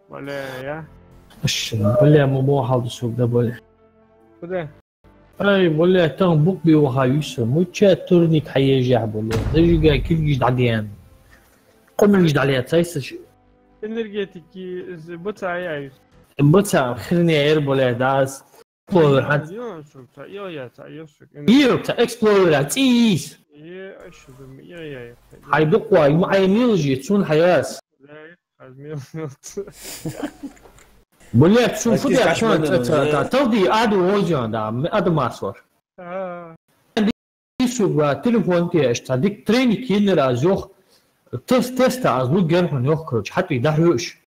ولا بولا مو حاضر سوق ده بولا كده اي بولا تم بوك بي وهايوس مو تشاتورنيك حيجع بولا دجا كل جد عديان قم جد عليها تايس energetik بوتsa يعني بوتسا خلني عير بولا داس اكسبلور يو تا اكسبلور تيس هاي بقوا معي ميلجي تسون حياس بولا تسون فدي عشان تودي ادو وجه دا ادو ماسور يسوق تليفون تي اشتدك تريني كينرا زوخ تست از لو جير من يخرج حتى يدهوش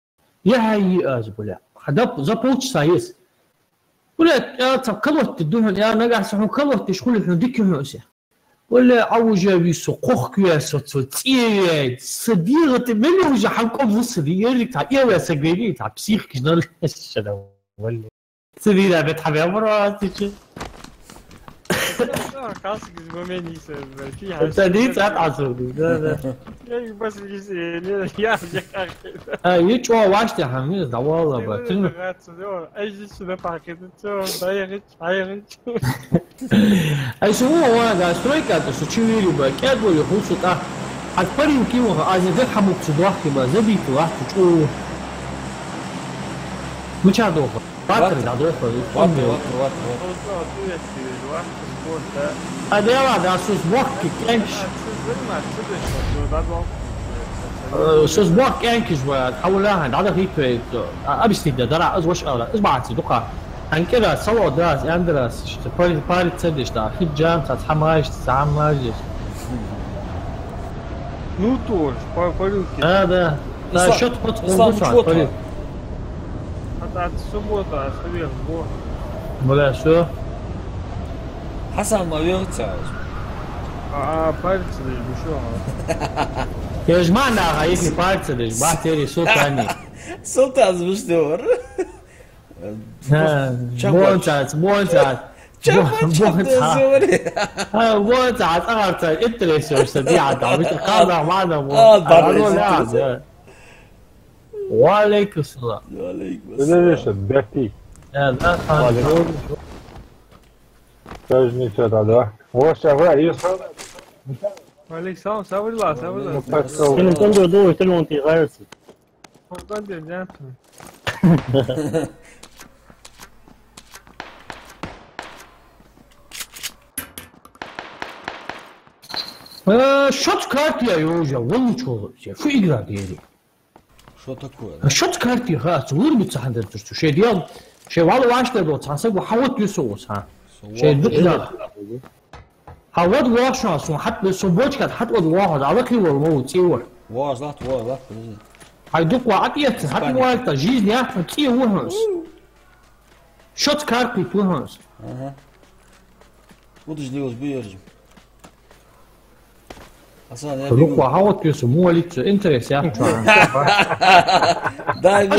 يا هاي از بولا هذا زبوتش سايس ولا يا تكلوت الدنيا يا نقع سحو كلوت تشغل حديك نوسه ولا عوجه بيسوق كيا صوتيه صديقه منو جا حنكم صديقه تاع يا سجلي تاع بسيخ كنال الشنو ولا صديقه بتحب يا مراتي كاسك زمامي فيها ابتديت اتعصب بس يا يجوا واشتي حميد ده والله بتن اي شيء ده باكيت دايرت اي شو هو ده سترايكر ده تشيري باكيت ولا خوصه الفريق كيو عايز يفهموا بصدواحك ما زبي واحد تشو مش هذا باتر ده هذا واحد اساس وقت كانش سوز بوك انكش وحولها هذا هيك ابستي درع ازوش اول اسمعتي دقه عن كده صور دراس اندرس باري تسدش ده في جام تتحماش تتعماش نوتور هذا لا شوت بوت حتى السبوطة خليه اسبوع ولا شو حسن ما يغتسل بارتس بشوها يا جماعة هايفي بارتس بعتلي صوت ثاني صوت از مش دور بونتات بونتات ارتا انتريسو سديعة دعوت القاضي معنا وعليكم السلام وعليكم السلام ليش بدكتي لا تجني هذا هو شغال يوصل عليك ساوي الله كان كنت دو تلون تي غيرتي قدر جاتهم شوت كارت يا يوجا والله شو شو يقرا ديري شو تكون شوت كارت يا خاص وين بتصحن درتو شي ديال شي والله واش تبغى تصحن وحاولت يسوس ها شي دقنا حاولت واش شو حتى سبوتش كانت حتى واحد على كي والله تصور واش لا هيدوك وعطيت حتى واحد تجيز يا كي وهنس شوت كارت وهنس اها ودش ديوز بيرجم اصلا روح وحاولت يسموه ليك انتريس يا دايما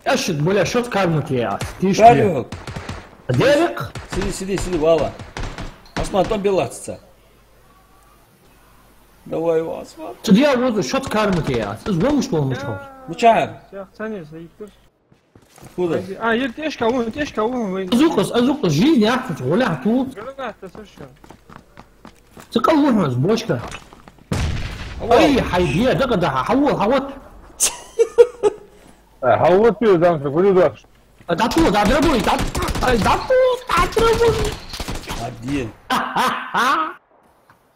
اشد بولا شوت كارت يا تيش شاريوك ديرق سيدي والله اسمع طب بالله تسا давай вас تديا وضع شوت كارت يا زو مش مش عارف يا ثانية سيكتر كودا يرت ايش كون وين ازوقس جيني احفظ ولا عطوط قلنا تسوشن تقوه بوشكا اي حيديه دقدها حوت حوط فيه قدام في كل ده تعطوه تعضربوني عديل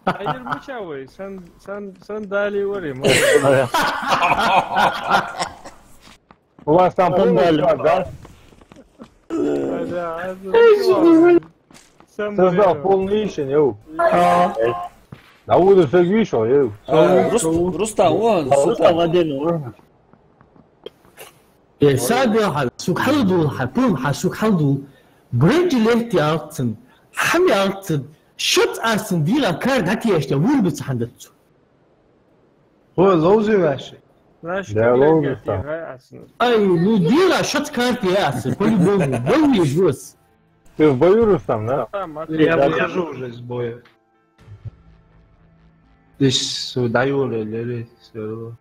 هاي المشاوي سن دالي وري هو سامبل ده تزدا فول نيشن يو نعود في شو يو رستا وين سادة سوق حلدو حبوم سوق حلدو بريج ليتي ارتن حمي ارتن شوت ارتن ديلا كارد هاتي اشتا وين بتصحندتو هو لوزي ماشي اي نو ديلا شوت كارد يا اسن كل بوم يجوز Ты в бою, Рустам, да? Я выхожу уже с боя. Здесь даю, все.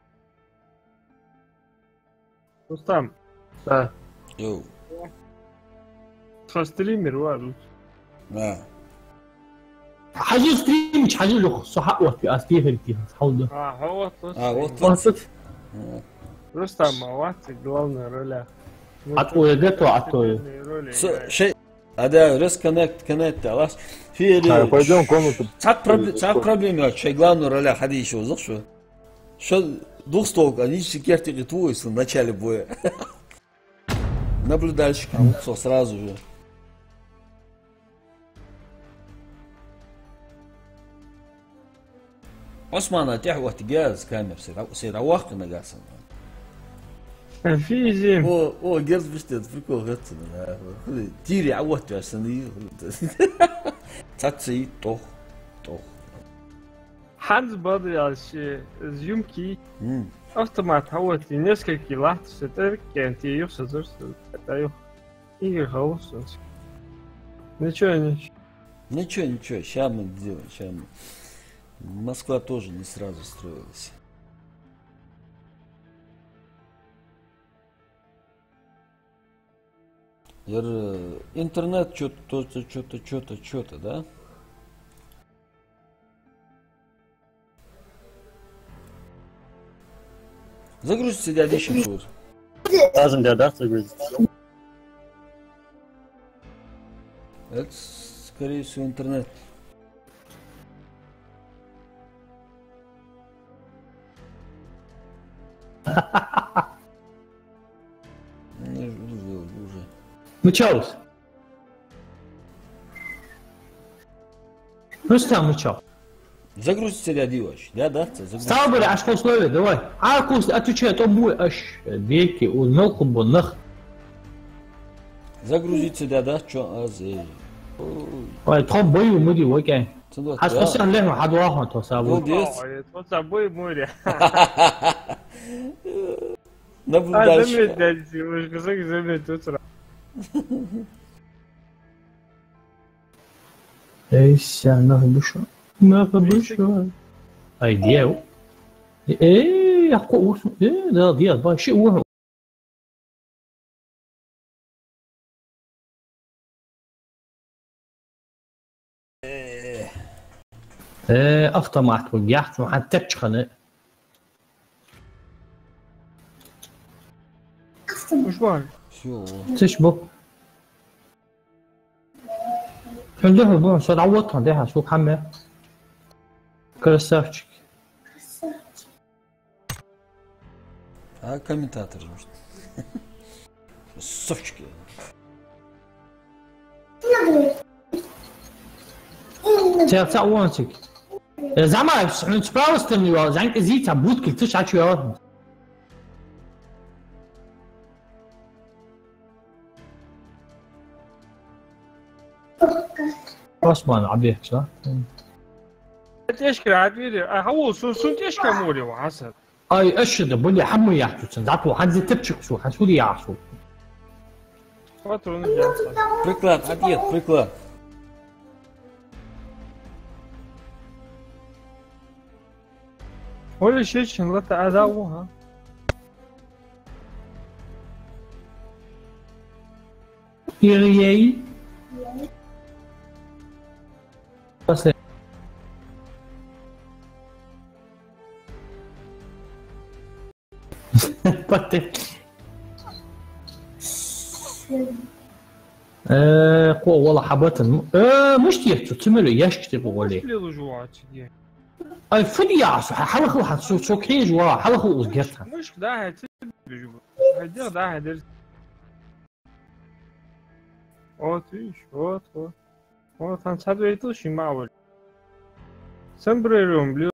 Рустам, Да. Йоу. стример var. Да. حاجة ستريم مش حاجة له صح وقت أستيه فيها حاول هو Вот وصلت Рустам, Мавати, главная роля. عطوه جت وعطوه شيء هذا ريس كونكت خلاص في Пойдем в комнату. صعب проблема شيء главную роль ходи еще знаешь что двухстолк они секерти ритуются в начале боя наблюдальщиком все сразу же Осман اتيح وقت جاز كامير سيروح نقاسم في زين او جاز بشتت فيكو غت تيري عوت عشان تاتسي طخ Hans Badrial zjumki автомат хавати несколько лат сетер кенти юса зурса таю и хаоса. Ничего. Ничего, сейчас мы сделаем, сейчас мы. Москва тоже не сразу строилась. Интернет что-то, да? Загрузится дядя будет. Lazım der das загрузить. Это, скорее всего, интернет. Уже. متشاوس رستم متشاوس Загрузится дядя Иваш. Да, загрузится. صابر عشان условия давай عاكوس отвечает обои аж веки ونخب ونخ Загрузится дядя, что азей. تخب بوي ومدي وكان حاسس ان له حد واحد تصابر Молодец. Вот собой море. Наблюдальщик. Замет дядя, вы же сказали, замет утро. ايش نهبش نهبش اي ديو ايه يقوس ايه ده ديال باي شيء وهو ايه افطر ما توقعت ما حتى تشخنق Уж бар. Все. تشبه عنده بون صار عوضها ده شو حمل красавчик А комментатор может. Совчики. تاع وانتك زعما سبراوستن زعما زيت عبود كلتش عاد شويه عثمان عبيه صح تشكي عادي هو سون تشكي موري وحسن. اي اشد بولي حمو يحتو زعما حد تبشك شو حسولي يعصو Патрон ясно. Приклад, отъед, приклад. ولا شيء شغلة أذاوها. يغيي بس قوة والله حبات مش تيحتو تملو يشكتي قولي ليه جوات دي. اي فدي يعصو حلقو حتسو سوكين جوا حلقو وزقتها مش ده هتبجو. هدي ده هدر. Вот, он садится и معول. Sombrero,